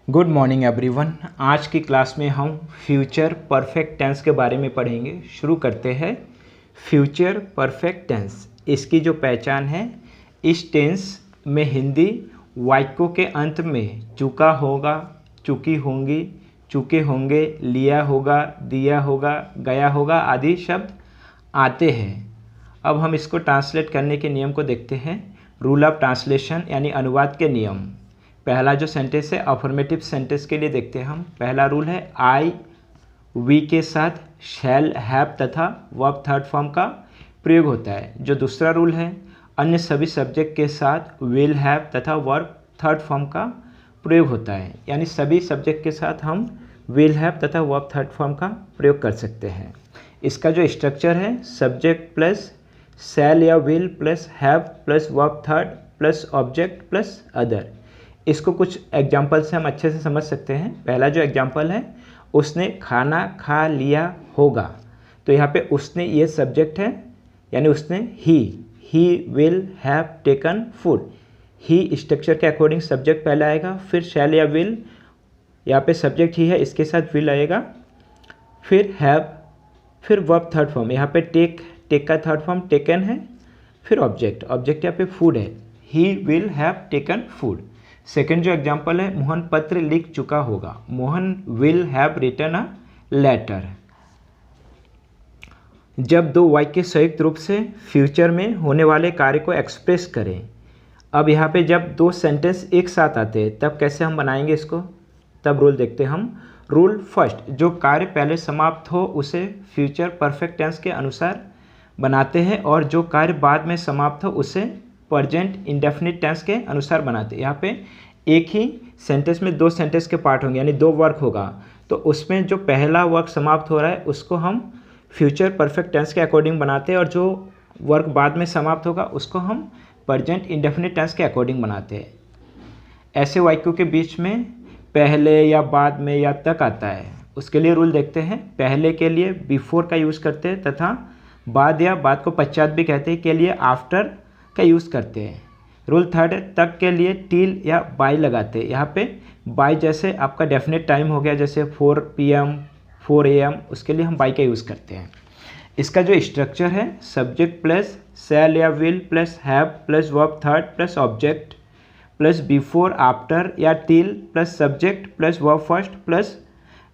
Good morning everyone. आज की class में हम फ्यूचर परफेक्ट टेंस के बारे में पढ़ेंगे। शुरू करते हैं। फ्यूचर परफेक्ट टेंस, इसकी जो पहचान है, इस टेंस में हिंदी वाक्यों के अंत में चुका होगा, चुकी होंगी, चुके होंगे, लिया होगा, दिया होगा, गया होगा आदि शब्द आते हैं। अब हम इसको ट्रांसलेट करने के नियम को देखते हैं। रूल ऑफ ट्रांसलेशन यानी अनुवाद के नियम। पहला जो सेंटेंस है अफर्मेटिव सेंटेंस के लिए देखते हैं हम। पहला रूल है आई वी के साथ शैल हैव तथा वर्ब थर्ड फॉर्म का प्रयोग होता है। जो दूसरा रूल है अन्य सभी सब्जेक्ट के साथ विल हैव तथा वर्ब थर्ड फॉर्म का प्रयोग होता है, यानी सभी सब्जेक्ट के साथ हम विल हैव तथा वर्ब थर्ड फॉर्म का प्रयोग कर सकते हैं। इसका जो स्ट्रक्चर है सब्जेक्ट प्लस शैल या will plus have plus verb third plus object plus other. इसको कुछ एग्जाम्पल से हम अच्छे से समझ सकते हैं। पहला जो एग्जाम्पल है, उसने खाना खा लिया होगा, तो यहाँ पे उसने ये सब्जेक्ट है, यानी उसने ही will have taken food. He structure के अकॉर्डिंग सब्जेक्ट पहले आएगा, फिर शैल या विल, यहाँ पे सब्जेक्ट ही है, इसके साथ विल आएगा, फिर हैव, फिर वर्ब थर्ड फॉर्म, यहाँ पे टेक का थर्ड फॉर्म टेकन है, फिर ऑब्जेक्ट यहाँ पे फूड है, he will have taken food. Second जो एग्जाम्पल है, मोहन पत्र लिख चुका होगा, Mohan will have written a letter. जब दो वाक्य संयुक्त रूप से फ्यूचर में होने वाले कार्य को एक्सप्रेस करें। अब यहाँ पे जब दो सेंटेंस एक साथ आते हैं तब कैसे हम बनाएंगे इसको, तब रूल देखते हैं हम। रूल फर्स्ट, जो कार्य पहले समाप्त हो उसे फ्यूचर परफेक्ट टेंस के अनुसार बनाते हैं, और जो कार्य बाद में समाप्त हो उसे प्रेजेंट इंडेफिनिट टेंस के अनुसार बनाते हैं। यहाँ पे एक ही सेंटेंस में दो सेंटेंस के पार्ट होंगे, यानी दो वर्क होगा, तो उसमें जो पहला वर्क समाप्त हो रहा है उसको हम फ्यूचर परफेक्ट टेंस के अकॉर्डिंग बनाते हैं, और जो वर्क बाद में समाप्त होगा उसको हम प्रेजेंट इंडेफिनिट टेंस के अकॉर्डिंग बनाते हैं। ऐसे वाक्यों के बीच में पहले या बाद में या तक आता है, उसके लिए रूल देखते हैं। पहले के लिए बिफोर का यूज़ करते हैं, तथा बाद या बाद को पश्चात भी कहते हैं के लिए आफ्टर का यूज़ करते हैं। रूल थर्ड है, तक के लिए टिल या बाय लगाते हैं। यहाँ पे बाय जैसे आपका डेफिनेट टाइम हो गया, जैसे 4 PM 4 AM, उसके लिए हम बाय का यूज़ करते हैं। इसका जो स्ट्रक्चर है सब्जेक्ट प्लस शैल या will plus have plus verb third plus object plus before after या till plus subject plus verb first plus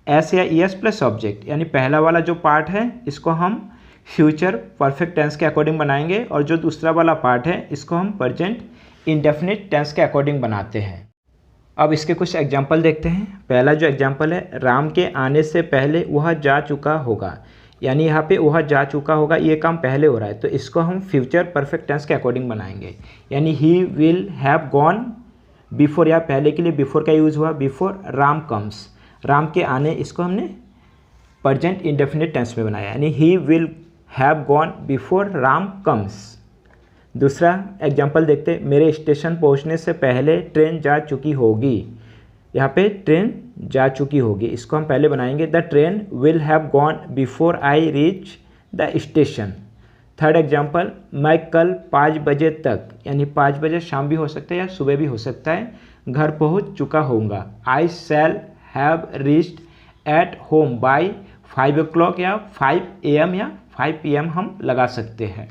S या ES प्लस ऑब्जेक्ट। यानी पहला वाला जो पार्ट है इसको हम फ्यूचर परफेक्ट टेंस के अकॉर्डिंग बनाएंगे, और जो दूसरा वाला पार्ट है इसको हम प्रेजेंट इंडेफिनिट टेंस के अकॉर्डिंग बनाते हैं। अब इसके कुछ एग्जाम्पल देखते हैं। पहला जो एग्जाम्पल है, राम के आने से पहले वह जा चुका होगा, यानी यहाँ पे वह जा चुका होगा, ये काम पहले हो रहा है, तो इसको हम फ्यूचर परफेक्ट टेंस के अकॉर्डिंग बनाएंगे। यानी ही विल हैव गॉन बिफोर, या पहले के लिए बिफोर का यूज़ हुआ, बिफोर राम कम्स, राम के आने, इसको हमने प्रेजेंट इंडेफिनिट टेंस में बनाया, यानी ही will have gone before Ram comes. दूसरा एग्जाम्पल देखते, मेरे स्टेशन पहुंचने से पहले ट्रेन जा चुकी होगी। यहाँ पे ट्रेन जा चुकी होगी, इसको हम पहले बनाएंगे, the train will have gone before I reach the station. Third example, मैं कल 5 बजे तक, यानी 5 बजे शाम भी हो सकता है या सुबह भी हो सकता है, घर पहुँच चुका होऊंगा। I shall have reached at home by 5 o'clock या 5 AM या 5 PM हम लगा सकते हैं।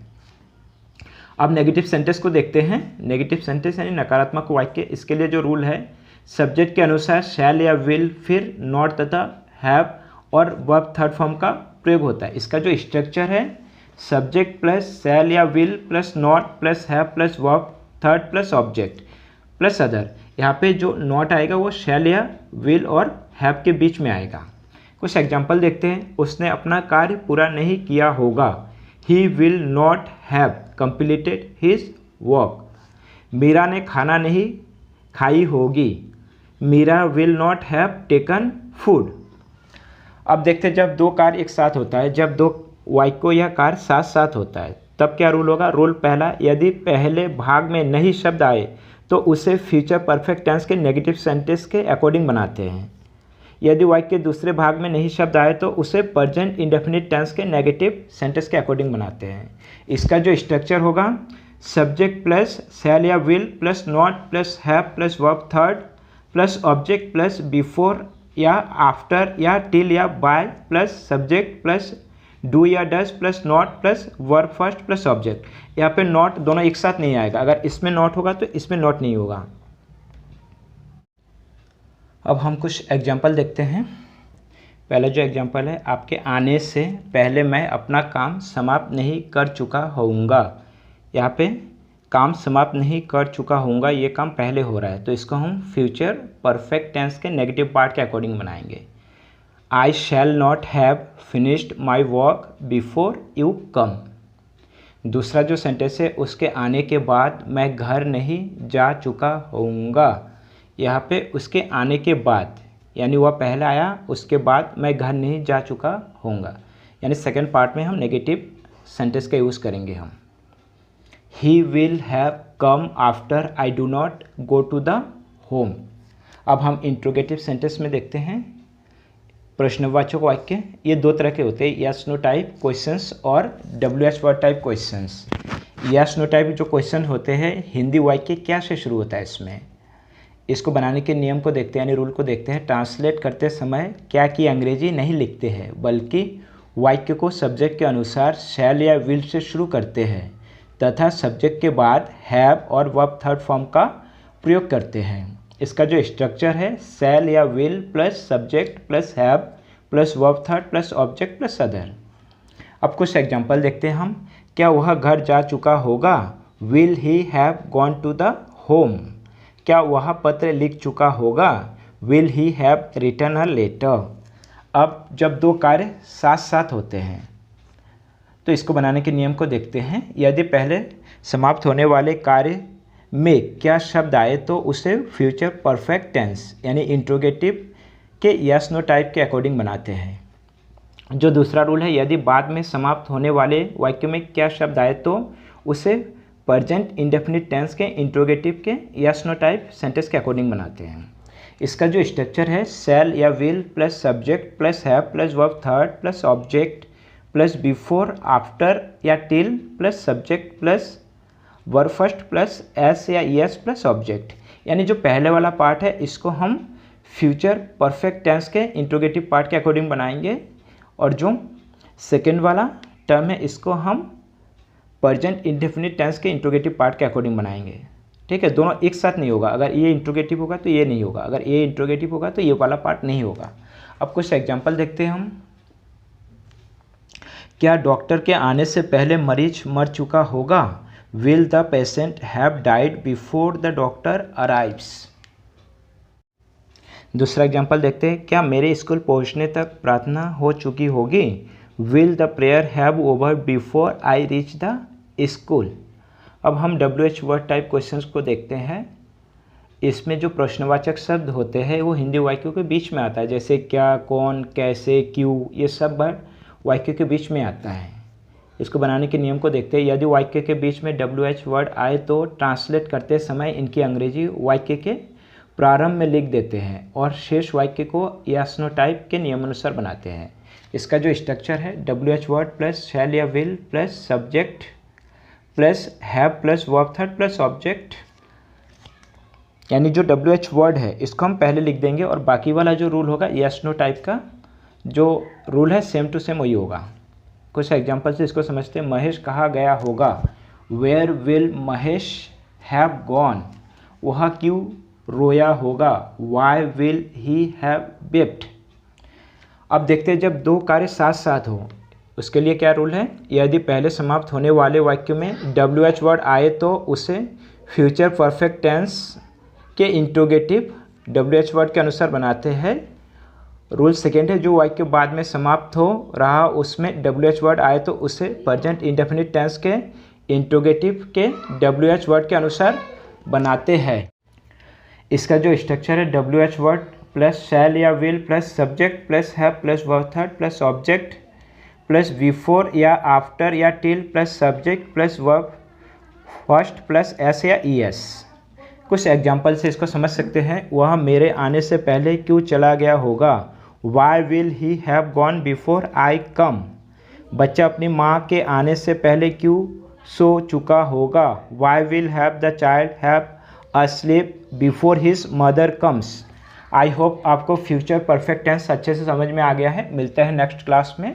अब नेगेटिव सेंटेंस को देखते हैं। नेगेटिव सेंटेंस यानी नकारात्मक वाक्य, इसके लिए जो रूल है सब्जेक्ट के अनुसार शैल या विल, फिर नॉट तथा हैव और वर्ब थर्ड फॉर्म का प्रयोग होता है। इसका जो स्ट्रक्चर है सब्जेक्ट प्लस शैल या will plus not plus have plus verb third plus object plus other. यहाँ पे जो नॉट आएगा वो शैल या विल और हैव के बीच में आएगा। कुछ एग्जाम्पल देखते हैं। उसने अपना कार्य पूरा नहीं किया होगा, he will not have completed his work. Meera ने खाना नहीं खाई होगी, Meera will not have taken food. अब देखते हैं जब दो कार्य एक साथ होता है, जब दो वाक्य या कार्य साथ साथ होता है तब क्या रूल होगा। रूल पहला, यदि पहले भाग में नहीं शब्द आए तो उसे फ्यूचर परफेक्ट टेंस के नेगेटिव सेंटेंस के अकॉर्डिंग बनाते हैं। यदि वाक्य के दूसरे भाग में नहीं शब्द आए तो उसे प्रेजेंट इंडेफिनिट टेंस के नेगेटिव सेंटेंस के अकॉर्डिंग बनाते हैं। इसका जो स्ट्रक्चर होगा सब्जेक्ट प्लस शैल या will plus not plus have plus verb third plus object plus before या आफ्टर या टिल या by plus subject plus do या does plus not plus verb first plus object. यहाँ पे not दोनों एक साथ नहीं आएगा, अगर इसमें नॉट होगा तो इसमें नॉट नहीं होगा। अब हम कुछ एग्जाम्पल देखते हैं। पहला जो एग्जाम्पल है, आपके आने से पहले मैं अपना काम समाप्त नहीं कर चुका होऊंगा। यहाँ पे काम समाप्त नहीं कर चुका होऊंगा, ये काम पहले हो रहा है, तो इसको हम फ्यूचर परफेक्ट टेंस के नेगेटिव पार्ट के अकॉर्डिंग बनाएंगे। I shall not have finished my work before you come. दूसरा जो सेंटेंस है, उसके आने के बाद मैं घर नहीं जा चुका होऊंगा। यहाँ पे उसके आने के बाद यानी वह पहले आया, उसके बाद मैं घर नहीं जा चुका होऊंगा, यानी सेकंड पार्ट में हम नेगेटिव सेंटेंस का यूज़ करेंगे हम। He will have come after I do not go to the home. अब हम इंट्रोगेटिव सेंटेंस में देखते हैं प्रश्नवाचक वाक्य। ये दो तरह के होते हैं, यस नो टाइप क्वेश्चंस और WH word type questions. Yes no type जो क्वेश्चन होते हैं, हिंदी वाक्य क्या से शुरू होता है इसमें, इसको बनाने के नियम को देखते हैं यानी रूल को देखते हैं। ट्रांसलेट करते समय क्या कि अंग्रेजी नहीं लिखते हैं, बल्कि वाक्य को सब्जेक्ट के अनुसार शैल या विल से शुरू करते हैं तथा सब्जेक्ट के बाद हैव और वर्ब थर्ड फॉर्म का प्रयोग करते हैं। इसका जो स्ट्रक्चर है, शैल या will plus subject plus have plus verb third plus object plus other. अब कुछ एग्जाम्पल देखते हैं हम। क्या वह घर जा चुका होगा, will he have gone to the home. क्या वह पत्र लिख चुका होगा, will he have written a letter. अब जब दो कार्य साथ साथ होते हैं तो इसको बनाने के नियम को देखते हैं। यदि पहले समाप्त होने वाले कार्य में क्या शब्द आए तो उसे फ्यूचर परफेक्ट टेंस यानी इंट्रोगेटिव के यस नो टाइप के अकॉर्डिंग बनाते हैं। जो दूसरा रूल है, यदि बाद में समाप्त होने वाले वाक्य में क्या शब्द आए तो उसे प्रेजेंट इंडेफिनिट टेंस के इंट्रोगेटिव के यस नो टाइप सेंटेंस के अकॉर्डिंग बनाते हैं। इसका जो स्ट्रक्चर है, शैल या will plus subject plus have plus verb third plus object plus before after या till plus subject plus verb first plus S या ईएस प्लस ऑब्जेक्ट। यानी जो पहले वाला पार्ट है इसको हम फ्यूचर परफेक्ट टेंस के इंट्रोगेटिव पार्ट के अकॉर्डिंग बनाएंगे और जो सेकेंड वाला टर्म है इसको हम प्रेजेंट इंडेफिनिट टेंस के इंट्रोगेटिव पार्ट के अकॉर्डिंग बनाएंगे। ठीक है, दोनों एक साथ नहीं होगा, अगर ये इंट्रोगेटिव होगा तो ये नहीं होगा, अगर ये इंट्रोगेटिव होगा तो ये वाला पार्ट नहीं होगा। अब कुछ एग्जांपल देखते हैं हम। क्या डॉक्टर के आने से पहले मरीज मर चुका होगा, will the patient have died before the doctor arrives. दूसरा एग्जांपल देखते हैं। क्या मेरे स्कूल पहुंचने तक प्रार्थना हो चुकी होगी, will the prayer have over before I reach the school. अब हम WH वर्ड टाइप क्वेश्चंस को देखते हैं। इसमें जो प्रश्नवाचक शब्द होते हैं वो हिंदी वाक्यों के बीच में आता है, जैसे क्या, कौन, कैसे, क्यों, ये सब वर्ड वाक्य के बीच में आता है। इसको बनाने के नियम को देखते हैं। यदि वाक्य के बीच में WH वर्ड आए तो ट्रांसलेट करते समय इनकी अंग्रेजी वाक्य के प्रारंभ में लिख देते हैं और शेष वाक्य को यस नो टाइप के नियमानुसार बनाते हैं। इसका जो स्ट्रक्चर है, WH वर्ड प्लस शैल या will plus subject plus have plus verb third plus object. यानी जो WH वर्ड है इसको हम पहले लिख देंगे और बाकी वाला जो रूल होगा यस नो टाइप का जो रूल है सेम टू सेम वही होगा। कुछ एग्जांपल से इसको समझते हैं। महेश कहाँ गया होगा, where will Mahesh have gone. वह क्यों रोया होगा, why will he have wept. अब देखते हैं जब दो कार्य साथ साथ हो उसके लिए क्या रूल है। यदि पहले समाप्त होने वाले वाक्य में WH वर्ड आए तो उसे फ्यूचर परफेक्ट टेंस के इंट्रोगेटिव WH वर्ड के अनुसार बनाते हैं। रूल सेकेंड है, जो वाक्य बाद में समाप्त हो रहा उसमें WH वर्ड आए तो उसे प्रेजेंट इंडेफिनिट टेंस के इंट्रोगेटिव के WH वर्ड के अनुसार बनाते हैं। इसका जो स्ट्रक्चर है, WH वर्ड प्लस शैल या will plus subject plus have plus verb third plus object plus before या आफ्टर या till plus subject plus verb first plus S या ईएस। कुछ एग्जांपल से इसको समझ सकते हैं। वह मेरे आने से पहले क्यों चला गया होगा, why will he have gone before I come. बच्चा अपनी माँ के आने से पहले क्यों सो चुका होगा, why will have the child have a slept before his mother comes. I hope आपको फ्यूचर परफेक्ट टेंस अच्छे से समझ में आ गया है। मिलते हैं नेक्स्ट क्लास में।